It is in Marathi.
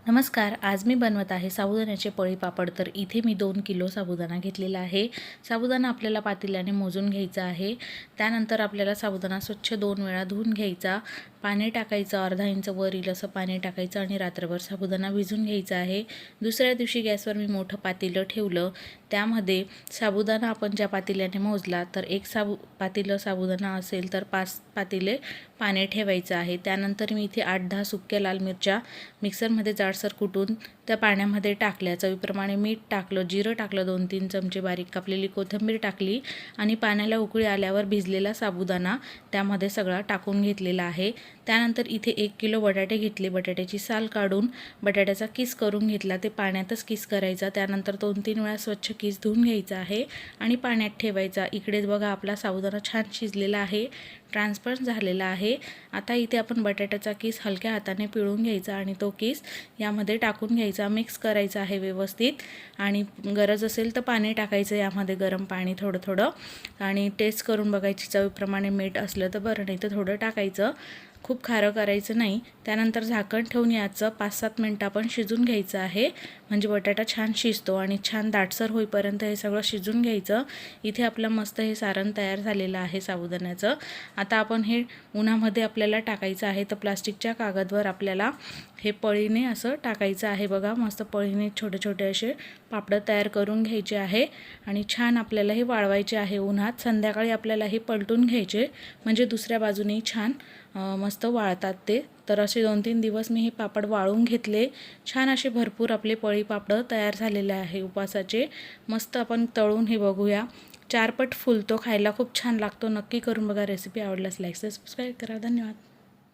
नमस्कार. आज मी बनवत आहे साबुदाण्याचे पळी पापड. तर इथे मी 2 किलो साबुदाणा घेतलेला आहे. साबुदाणा आपल्याला पातेल्याने मोजून घ्यायचा आहे. त्यानंतर आपल्याला साबुदाणा स्वच्छ 2 वेळा धुवून घ्यायचा. पाणी टाकायचं, अर्धा इंच वर येईल असं पाणी टाकायचं आणि रात्रभर साबुदाणा भिजून घ्यायचा आहे. दुसऱ्या दिवशी गॅसवर मी मोठं पातेलं ठेवलं. त्यामध्ये साबुदाणा आपण ज्या पातेल्याने मोजला तर एक पातेलं साबुदाणा असेल तर 5 पातेले पाणी ठेवायचं आहे. त्यानंतर मी इथे 8-10 सुक्या लाल मिरच्या मिक्सरमध्ये जाडसर कुटून त्या पाण्यामध्ये टाकल्या. चवीप्रमाणे मीठ टाकलं, जिरं टाकलं, 2-3 चमचे बारीक कापलेली कोथिंबीर टाकली आणि पाण्याला उकळी आल्यावर भिजलेला साबुदाणा त्यामध्ये सगळा टाकून घेतलेला आहे. त्यानंतर इथे 1 किलो बटाटे घेतले. बटाट्याची साल काढून बटाट्याचा किस करून घेतला. ते पाण्यातच किस करायचा. त्यानंतर 2-3 वेळा स्वच्छ किस धुवून घ्यायचा आहे आणि पाण्यात ठेवायचा. इकडेच बघा आपला साबुदाणा छान शिजलेला आहे, ट्रान्सपरंट झालेला आहे. आता इथे आपण बटाट्याचा किस हलक्या हाताने पिळून घ्यायचा आणि तो किस यामध्ये टाकून घ्यायचा. मिक्स करायचा आहे व्यवस्थित आणि गरज असेल तर पाणी टाकायचं यामध्ये, गरम पाणी थोडं थोडं, आणि टेस्ट करून बघायची. चवीप्रमाणे मीठ असलं तर बरं, नाही तर थोडं टाकायचं. खूप खारं करायचं नाही. त्यानंतर झाकण ठेवून याचं 5-7 मिनटं आपण शिजून घ्यायचं आहे. म्हणजे बटाटा छान शिजतो आणि छान दाटसर होईपर्यंत हे सगळं शिजून घ्यायचं. इथे आपलं मस्त हे सारण तयार झालेलं आहे साबुदाण्याचं. आता आपण हे उन्हामध्ये आपल्याला टाकायचं आहे. तर प्लास्टिकच्या कागदवर आपल्याला हे पळीने असं टाकायचं आहे. बघा, मस्त पळीने छोटे छोटे असे पापड तयार करून घ्यायचे आहे आणि छान आपल्याला हे वाळवायचे आहे उन्हात. संध्याकाळी आपल्याला हे पलटून घ्यायचे म्हणजे दुसऱ्या बाजूने छान मस्त वाळतात ते. तर असे 2-3 दिवस मी हे पापड वाळून घेतले. छान असे भरपूर आपले पळी पापड तयार झालेले आहे उपवासाचे. मस्त आपण तळून हे बघूया. 4 पट फुलतो, खायला खूप छान लागतो. नक्की करून बघा. रेसिपी आवडल्यास लाईक सबस्क्राईब करा. धन्यवाद.